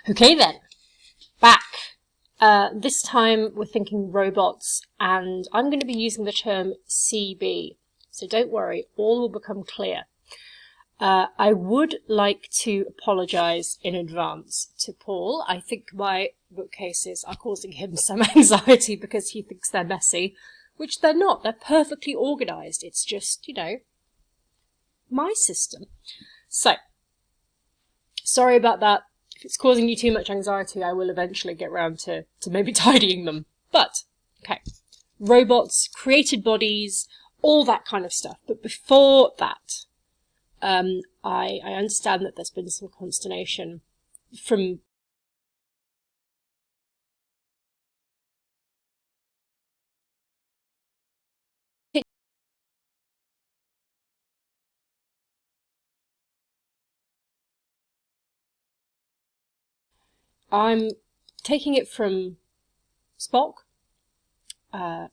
Okay then, back. This time we're thinking robots, and I'm going to be using the term CB, so don't worry, all will become clear. I would like to apologise in advance to Paul. I think my bookcases are causing him some anxiety because he thinks they're messy, which they're not. They're perfectly organised. It's just, you know, my system. So, sorry about that. If it's causing you too much anxiety, I will eventually get round to maybe tidying them. But, okay, robots, created bodies, all that kind of stuff. But before that, I understand that there's been some consternation from I'm taking it from Spock.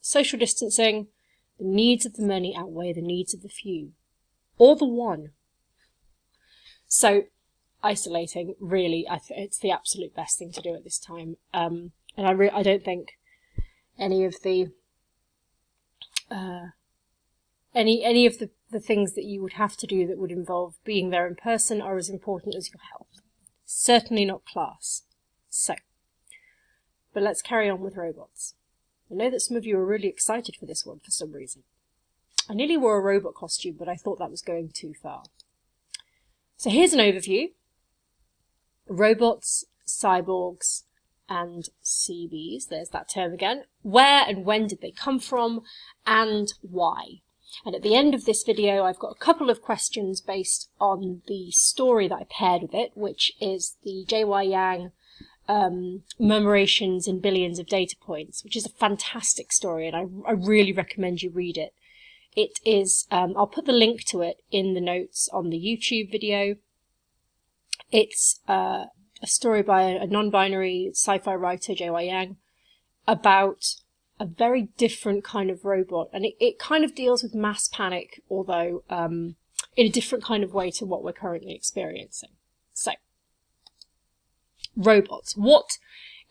Social distancing, the needs of the many outweigh the needs of the few. Or the one. So, isolating, really, it's the absolute best thing to do at this time. And I don't think any of the the things that you would have to do that would involve being there in person are as important as your health. Certainly not class. So, but let's carry on with robots. I know that some of you are really excited for this one for some reason. I nearly wore a robot costume, but I thought that was going too far. So here's an overview. Robots, cyborgs, and CBs. There's that term again. Where and when did they come from, and why? And at the end of this video, I've got a couple of questions based on the story that I paired with it, which is the J.Y. Yang Murmurations in Billions of Data Points, which is a fantastic story, and I really recommend you read it. It is, I'll put the link to it in the notes on the YouTube video. It's a story by a non-binary sci-fi writer, J.Y. Yang, about a very different kind of robot, and it kind of deals with mass panic, although in a different kind of way to what we're currently experiencing. So, robots. What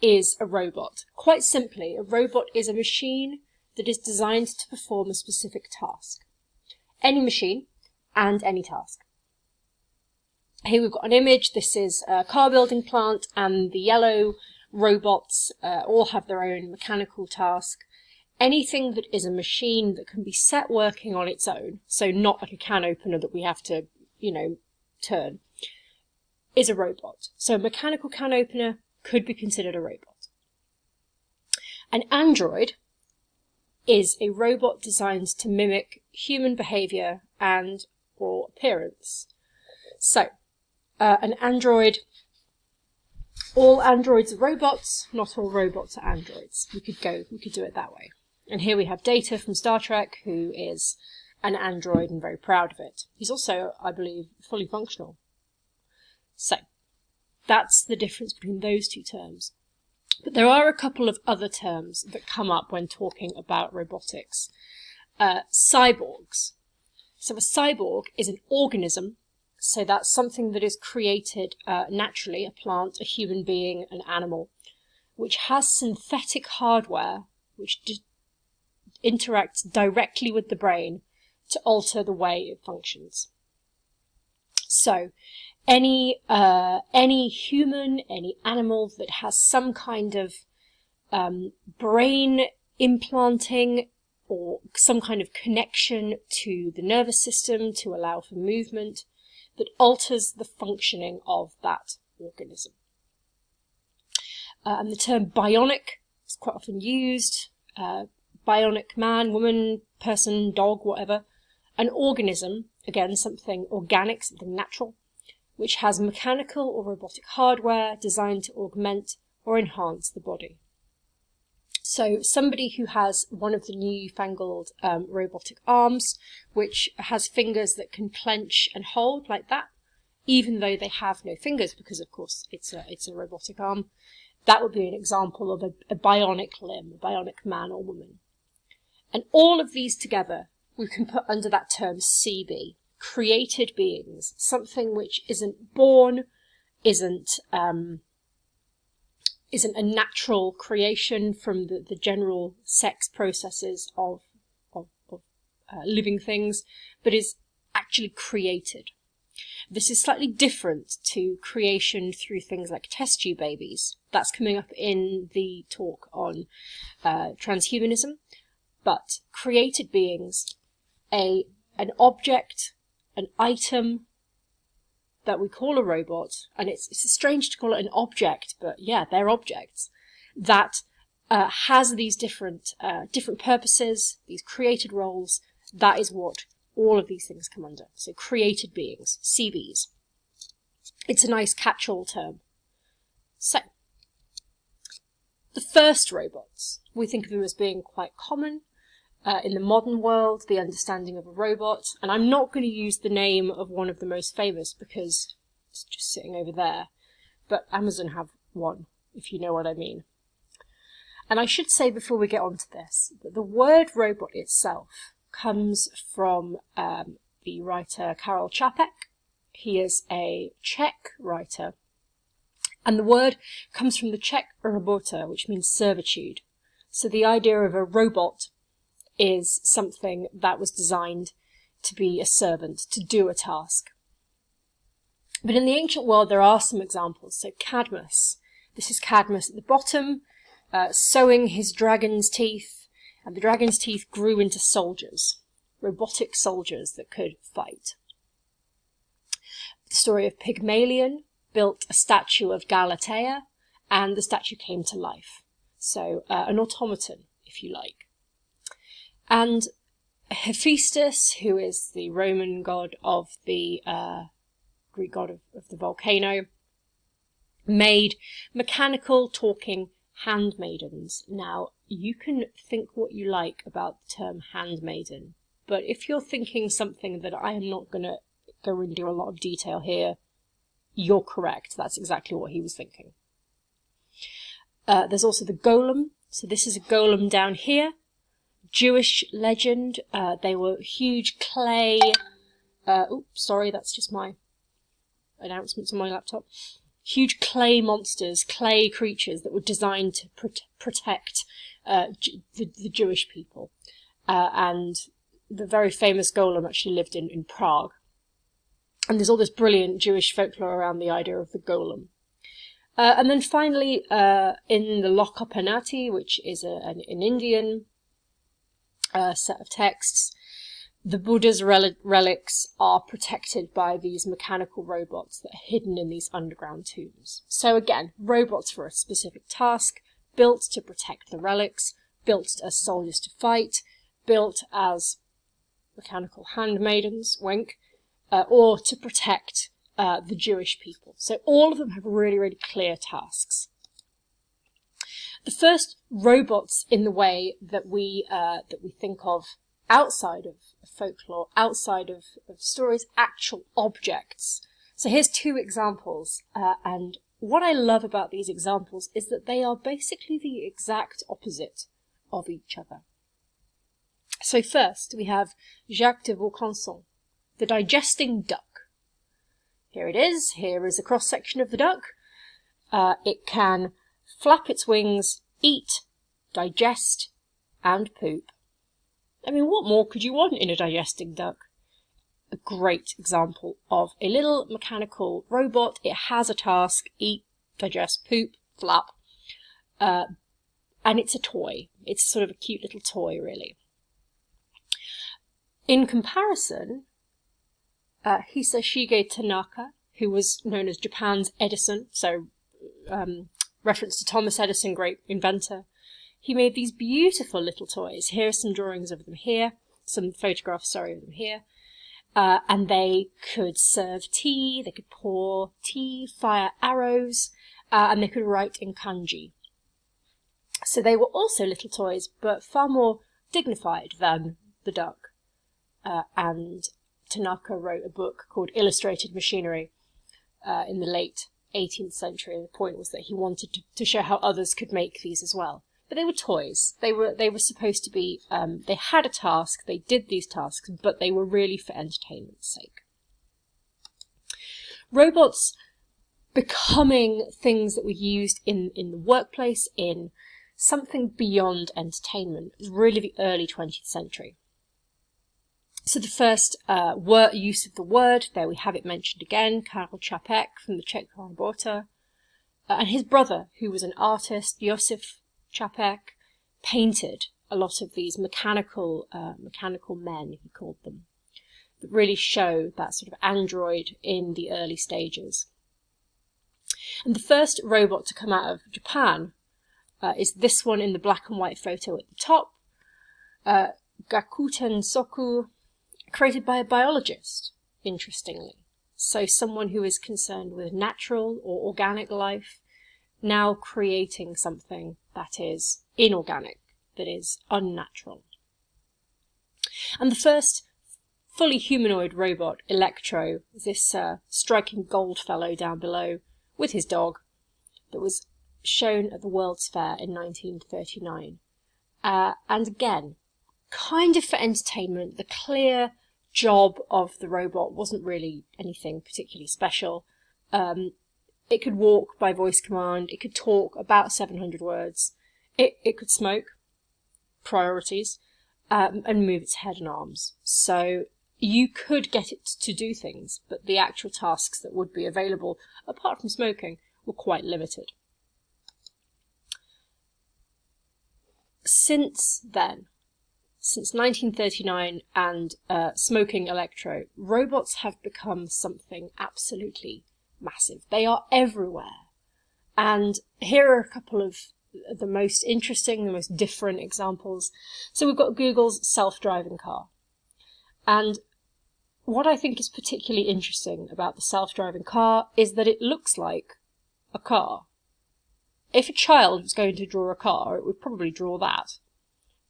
is a robot? Quite simply, a robot is a machine that is designed to perform a specific task. Any machine and any task. Here we've got an image. This is a car building plant, and the yellow robots all have their own mechanical task. Anything that is a machine that can be set working on its own, so not like a can opener that we have to, you know, turn, is a robot. So a mechanical can opener could be considered a robot. An android is a robot designed to mimic human behaviour and or appearance. So, an android, all androids are robots, not all robots are androids. We could do it that way. And here we have Data from Star Trek, who is an android and very proud of it. He's also, I believe, fully functional. So, that's the difference between those two terms. But there are a couple of other terms that come up when talking about robotics. Cyborgs. So a cyborg is an organism, so that's something that is created naturally, a plant, a human being, an animal, which has synthetic hardware which interacts directly with the brain to alter the way it functions. So, any human, any animal that has some kind of brain implanting or some kind of connection to the nervous system to allow for movement that alters the functioning of that organism. And the term bionic is quite often used. Bionic man, woman, person, dog, whatever. An organism, again, something organic, something natural, which has mechanical or robotic hardware designed to augment or enhance the body. So somebody who has one of the newfangled robotic arms, which has fingers that can clench and hold like that, even though they have no fingers, because of course it's a robotic arm, that would be an example of a bionic limb, a bionic man or woman. And all of these together we can put under that term CB. Created beings, something which isn't born, isn't isn't a natural creation from the general sex processes of living things, but is actually created. This is slightly different to creation through things like test tube babies. That's coming up in the talk on transhumanism. But created beings, an object, an item that we call a robot, and it's strange to call it an object, but yeah, they're objects, that has these different purposes, these created roles. That is what all of these things come under. So created beings, CBs. It's a nice catch-all term. So, the first robots, we think of them as being quite common in the modern world, the understanding of a robot. And I'm not going to use the name of one of the most famous because it's just sitting over there. But Amazon have one, if you know what I mean. And I should say before we get on to this, that the word robot itself comes from the writer Karel Čapek. He is a Czech writer. And the word comes from the Czech robota, which means servitude. So the idea of a robot is something that was designed to be a servant, to do a task. But in the ancient world, there are some examples. So Cadmus. This is Cadmus at the bottom, sowing his dragon's teeth, and the dragon's teeth grew into soldiers, robotic soldiers that could fight. The story of Pygmalion built a statue of Galatea, and the statue came to life. So an automaton, if you like. And Hephaestus, who is the Roman god of the Greek god of the volcano, made mechanical talking handmaidens. Now, you can think what you like about the term handmaiden, but if you're thinking something that I am not going to go into a lot of detail here, you're correct. That's exactly what he was thinking. There's also the golem. So this is a golem down here. Jewish legend. They were huge clay. Oops, sorry, that's just my announcements on my laptop. Huge clay monsters, clay creatures that were designed to protect the Jewish people. And the very famous golem actually lived in Prague. And there's all this brilliant Jewish folklore around the idea of the golem. And then finally, in the Lokopanati, which is an Indian set of texts, the Buddha's relics are protected by these mechanical robots that are hidden in these underground tombs. So again, robots for a specific task, built to protect the relics, built as soldiers to fight, built as mechanical handmaidens, wink, or to protect the Jewish people. So all of them have really, really clear tasks. The first robots in the way that we think of outside of folklore, outside of stories, actual objects. So here's two examples, and what I love about these examples is that they are basically the exact opposite of each other. So first we have Jacques de Vaucanson, the digesting duck. Here it is. Here is a cross-section of the duck. It can flap its wings, eat, digest, and poop. I mean, what more could you want in a digesting duck? A great example of a little mechanical robot. It has a task: eat, digest, poop, flap. And it's a toy. It's sort of a cute little toy, really. In comparison, Hisashige Tanaka, who was known as Japan's Edison, so reference to Thomas Edison, great inventor, he made these beautiful little toys. Here are some drawings of them here, some photographs, of them here. And they could serve tea, they could pour tea, fire arrows, and they could write in kanji. So they were also little toys, but far more dignified than the duck. And Tanaka wrote a book called Illustrated Machinery in the late 18th century. The point was that he wanted to show how others could make these as well. But they were toys. They were supposed to be, they had a task, they did these tasks, but they were really for entertainment's sake. Robots becoming things that were used in the workplace, in something beyond entertainment. It was really the early 20th century. So the first use of the word, there we have it mentioned again, Karel Čapek from the Czech Robota, and his brother, who was an artist, Josef Čapek, painted a lot of these mechanical men, he called them, that really show that sort of android in the early stages. And the first robot to come out of Japan is this one in the black and white photo at the top, Gakuten Soku, created by a biologist, interestingly. So someone who is concerned with natural or organic life, now creating something that is inorganic, that is unnatural. And the first fully humanoid robot, Electro, is this striking gold fellow down below with his dog that was shown at the World's Fair in 1939. And again, kind of for entertainment. The clear job of the robot wasn't really anything particularly special. It could walk by voice command, it could talk about 700 words, it could smoke, priorities, and move its head and arms. So you could get it to do things, but the actual tasks that would be available, apart from smoking, were quite limited. Since then, since 1939 and smoking Electro, robots have become something absolutely massive. They are everywhere. And here are a couple of the most interesting, the most different examples. So we've got Google's self-driving car. And what I think is particularly interesting about the self-driving car is that it looks like a car. If a child was going to draw a car, it would probably draw that.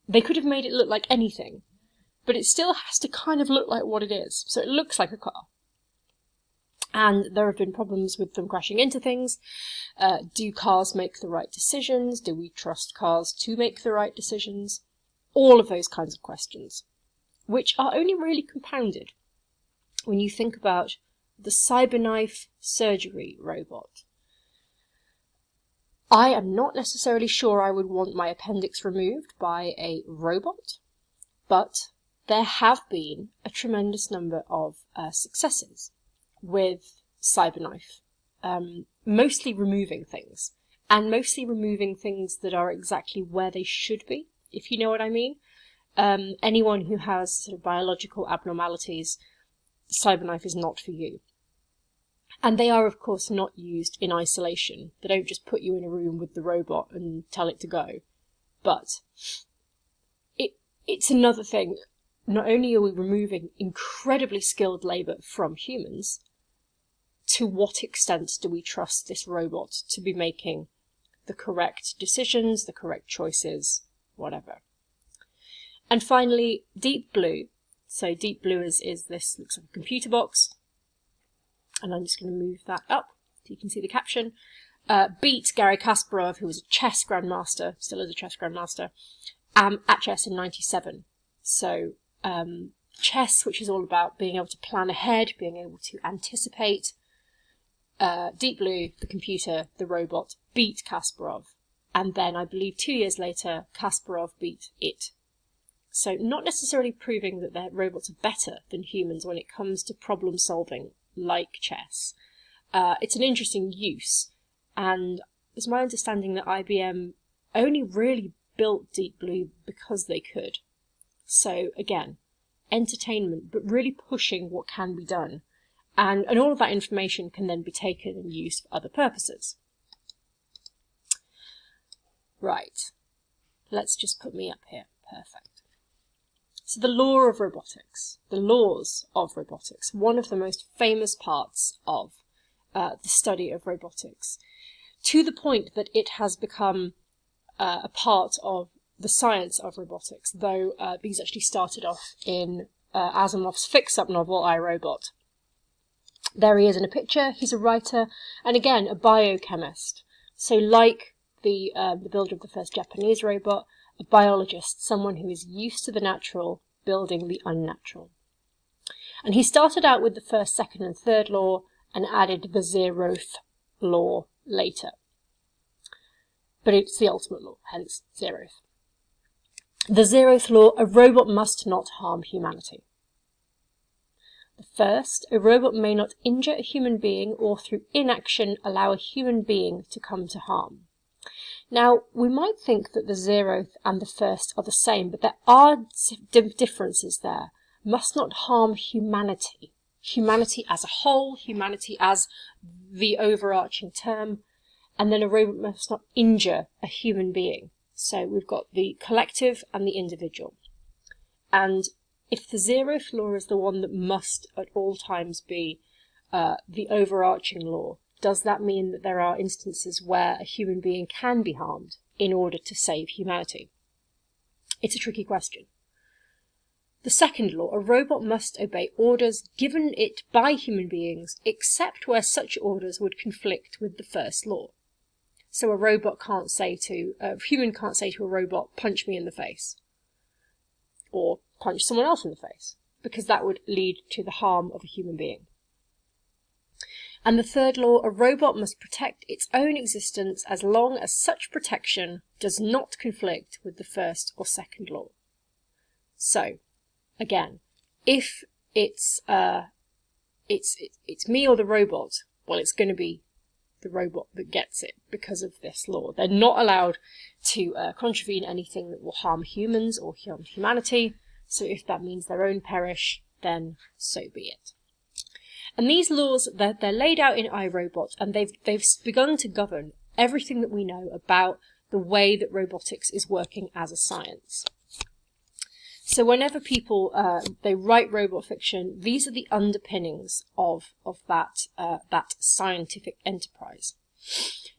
They could have made it look like anything, but it still has to kind of look like what it is. So it looks like a car. And there have been problems with them crashing into things. Do cars make the right decisions? Do we trust cars to make the right decisions? All of those kinds of questions, which are only really compounded when you think about the CyberKnife surgery robot. I am not necessarily sure I would want my appendix removed by a robot, but there have been a tremendous number of successes with CyberKnife, mostly removing things, and mostly removing things that are exactly where they should be, if you know what I mean. Anyone who has sort of biological abnormalities, CyberKnife is not for you. And they are, of course, not used in isolation. They don't just put you in a room with the robot and tell it to go. But it's another thing. Not only are we removing incredibly skilled labour from humans, to what extent do we trust this robot to be making the correct decisions, the correct choices, whatever. And finally, Deep Blue. So Deep Blue is this, looks like a computer box. And I'm just going to move that up so you can see the caption. Beat Garry Kasparov, who was a chess grandmaster, still is a chess grandmaster, at chess in 97. So chess, which is all about being able to plan ahead, being able to anticipate. Deep Blue, the computer, the robot, beat Kasparov. And then I believe 2 years later, Kasparov beat it. So not necessarily proving that their robots are better than humans when it comes to problem solving, like chess. It's an interesting use, and it's my understanding that IBM only really built Deep Blue because they could. So again, entertainment, but really pushing what can be done. And all of that information can then be taken and used for other purposes. Right, let's just put me up here. Perfect. So the law of robotics, the laws of robotics, one of the most famous parts of the study of robotics, to the point that it has become a part of the science of robotics, though these actually started off in Asimov's fix-up novel, I, Robot. There he is in a picture. He's a writer, and again, a biochemist. So like the builder of the first Japanese robot, a biologist, someone who is used to the natural, building the unnatural. And he started out with the first, second, and third law, and added the zeroth law later. But it's the ultimate law, hence zeroth. The zeroth law, a robot must not harm humanity. The first, a robot may not injure a human being or through inaction allow a human being to come to harm. Now, we might think that the zeroth and the first are the same, but there are differences there. Must not harm humanity. Humanity as a whole, humanity as the overarching term, and then a robot must not injure a human being. So we've got the collective and the individual. And if the zeroth law is the one that must at all times be the overarching law, does that mean that there are instances where a human being can be harmed in order to save humanity? It's a tricky question. The second law, a robot must obey orders given it by human beings, except where such orders would conflict with the first law. So a human can't say to a robot, punch me in the face, or punch someone else in the face, because that would lead to the harm of a human being. And the third law, a robot must protect its own existence as long as such protection does not conflict with the first or second law. So, again, if it's me or the robot, well, it's going to be the robot that gets it because of this law. They're not allowed to contravene anything that will harm humans or harm humanity. So if that means their own perish, then so be it. And these laws, they're laid out in iRobot, and they've begun to govern everything that we know about the way that robotics is working as a science. So whenever people they write robot fiction, these are the underpinnings of that scientific enterprise.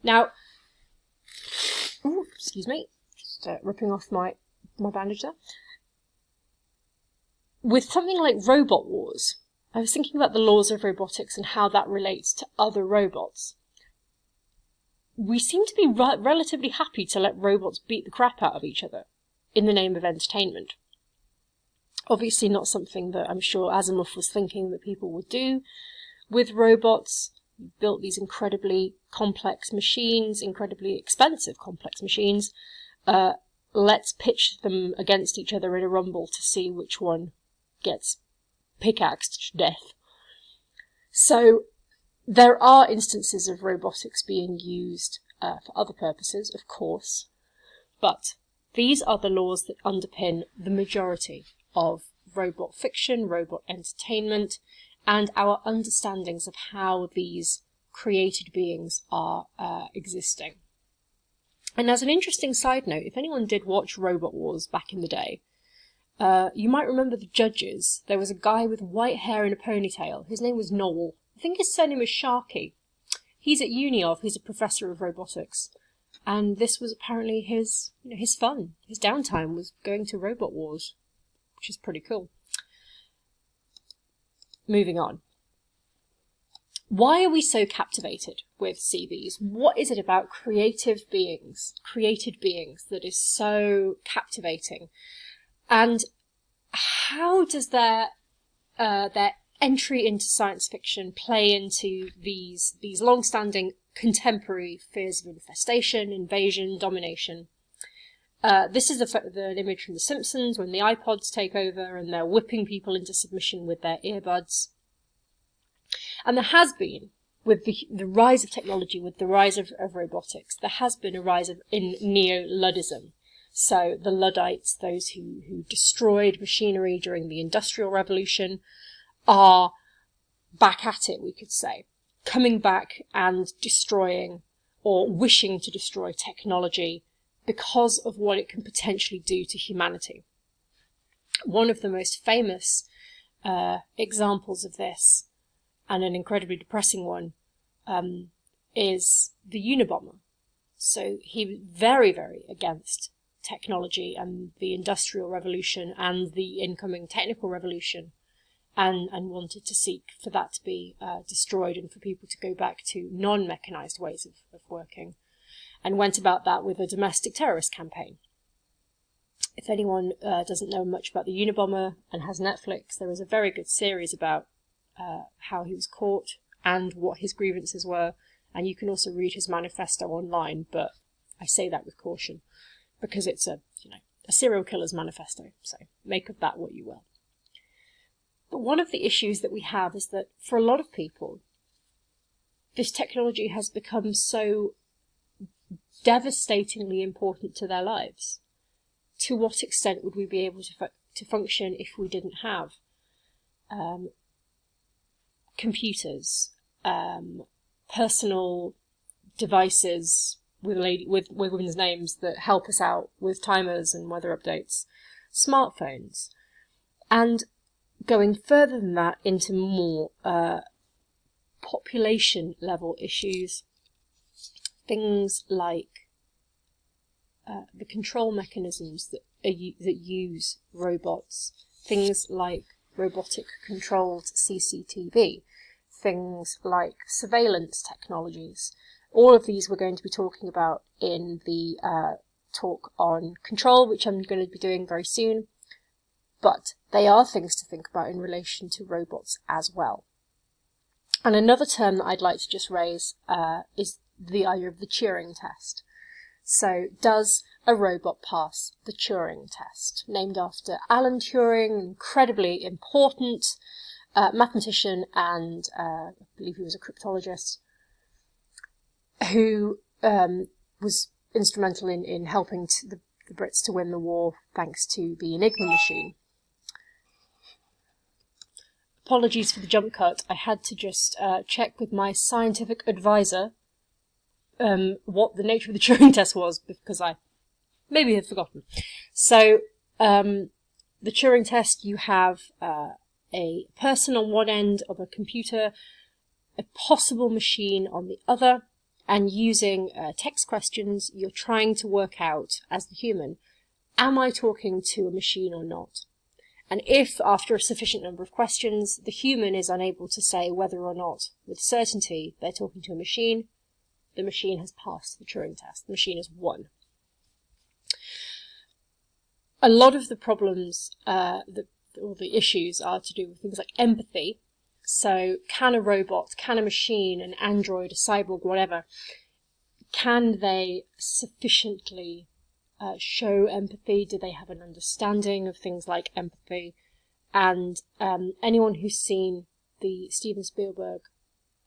Now, excuse me, just ripping off my bandage there. With something like Robot Wars, I was thinking about the laws of robotics and how that relates to other robots. We seem to be relatively happy to let robots beat the crap out of each other in the name of entertainment. Obviously not something that I'm sure Asimov was thinking that people would do with robots. We built these incredibly complex machines, incredibly expensive complex machines. Let's pitch them against each other in a rumble to see which one gets pickaxed to death. So there are instances of robotics being used for other purposes, of course, but these are the laws that underpin the majority of robot fiction, robot entertainment, and our understandings of how these created beings are existing. And as an interesting side note, if anyone did watch Robot Wars back in the day, you might remember the judges. There was a guy with white hair and a ponytail. His name was Noel. I think his surname was Sharky. He's at Uniov. He's a professor of robotics. And this was apparently his fun. His downtime was going to Robot Wars, which is pretty cool. Moving on. Why are we so captivated with CBs? What is it about created beings that is so captivating? And how does their entry into science fiction play into these long-standing contemporary fears of infestation, invasion, domination? This is an image from The Simpsons when the iPods take over and they're whipping people into submission with their earbuds. And there has been, with the rise of technology, with the rise of robotics, there has been a rise in neo-Luddism. So the Luddites, those who destroyed machinery during the Industrial Revolution, are back at it, we could say, coming back and destroying or wishing to destroy technology because of what it can potentially do to humanity. One of the most famous examples of this, and an incredibly depressing one, is the Unabomber. So he was very, very against technology and the Industrial Revolution and the incoming technical revolution, and wanted to seek for that to be destroyed and for people to go back to non-mechanized ways of working, and went about that with a domestic terrorist campaign. If anyone doesn't know much about the Unabomber and has Netflix, there is a very good series about how he was caught and what his grievances were and you can also read his manifesto online, but I say that with caution, because it's a serial killer's manifesto, so make of that what you will. But one of the issues that we have is that for a lot of people, this technology has become so devastatingly important to their lives. To what extent would we be able to function if we didn't have computers, personal devices with women's names that help us out with timers and weather updates, smartphones, and going further than that into more population level issues, things like the control mechanisms that use robots, things like robotic controlled CCTV, things like surveillance technologies. All of these we're going to be talking about in the talk on control, which I'm going to be doing very soon, but they are things to think about in relation to robots as well. And another term that I'd like to just raise is the idea of the Turing test. So, does a robot pass the Turing test? Named after Alan Turing, incredibly important mathematician and I believe he was a cryptologist, who was instrumental in helping the Brits to win the war thanks to the Enigma machine. Apologies for the jump cut. I had to just check with my scientific advisor what the nature of the Turing test was, because I maybe had forgotten. So, the Turing test, you have a person on one end of a computer, a possible machine on the other, and using text questions, you're trying to work out, as the human, am I talking to a machine or not? And if, after a sufficient number of questions, the human is unable to say whether or not, with certainty, they're talking to a machine, the machine has passed the Turing test. The machine has won. A lot of the problems, or the issues, are to do with things like empathy. So, can a robot, can a machine, an android, a cyborg, whatever, can they sufficiently show empathy? Do they have an understanding of things like empathy? And anyone who's seen the Steven Spielberg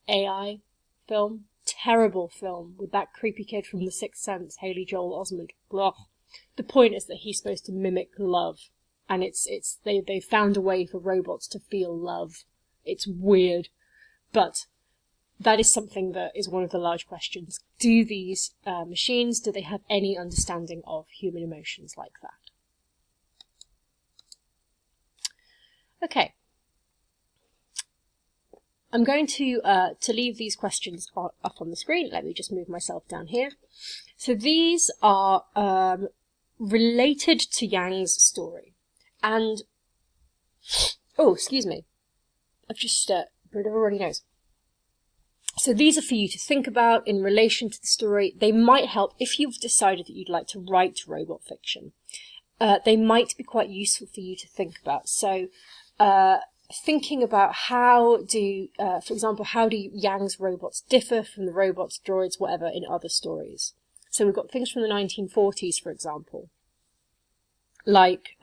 AI film, terrible film with that creepy kid from The Sixth Sense, Haley Joel Osment. Blah. The point is that he's supposed to mimic love, and they found a way for robots to feel love. It's weird, but that is something that is one of the large questions. Do these machines, do they have any understanding of human emotions like that? Okay. I'm going to leave these questions up on the screen. Let me just move myself down here. So these are related to Yang's story. And, oh, excuse me. I've just a bit of a runny nose. So these are for you to think about in relation to the story. They might help if you've decided that you'd like to write robot fiction. They might be quite useful for you to think about. So, thinking about how for example, how do Yang's robots differ from the robots, droids, whatever, in other stories? So we've got things from the 1940s, for example, like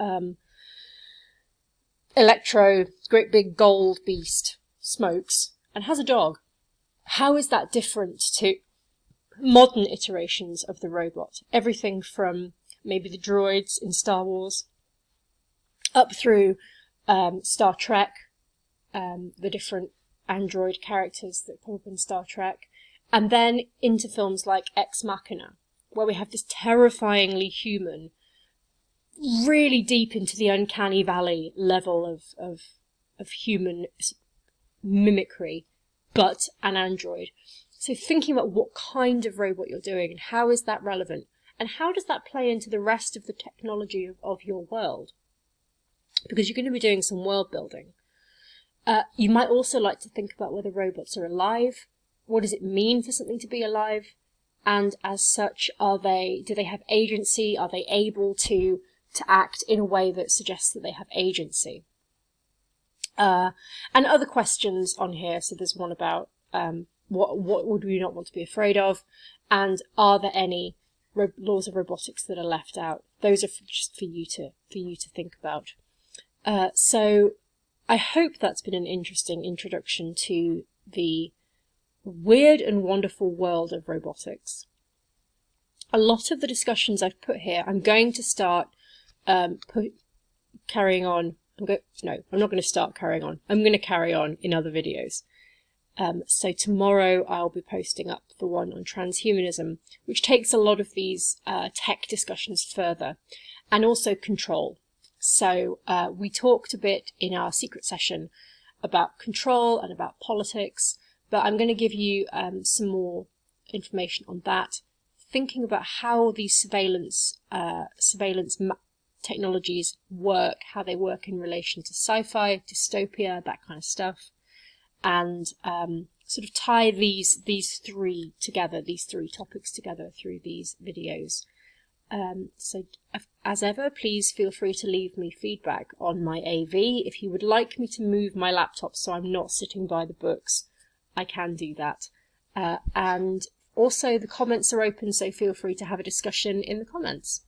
Electro, great big gold beast, smokes, and has a dog. How is that different to modern iterations of the robot? Everything from maybe the droids in Star Wars, up through Star Trek, the different android characters that come up in Star Trek, and then into films like Ex Machina, where we have this terrifyingly human, really deep into the uncanny valley level of human mimicry, but an android. So thinking about what kind of robot you're doing and how is that relevant, and how does that play into the rest of the technology of your world? Because you're going to be doing some world building. You might also like to think about whether robots are alive. What does it mean for something to be alive? And as such, do they have agency? Are they able to act in a way that suggests that they have agency? And other questions on here. So there's one about what would we not want to be afraid of, and are there any laws of robotics that are left out? Those are just for you to think about. So I hope that's been an interesting introduction to the weird and wonderful world of robotics. A lot of the discussions I've put here, I'm going to start carrying on. No, I'm not going to start carrying on. I'm going to carry on in other videos. So tomorrow I'll be posting up the one on transhumanism, which takes a lot of these tech discussions further, and also control. So we talked a bit in our secret session about control and about politics, but I'm going to give you some more information on that, thinking about how these surveillance technologies work, how they work in relation to sci-fi, dystopia, that kind of stuff, and sort of tie these three topics together through these videos. So as ever, please feel free to leave me feedback on my AV. If you would like me to move my laptop so I'm not sitting by the books, I can do that. And also the comments are open, so feel free to have a discussion in the comments.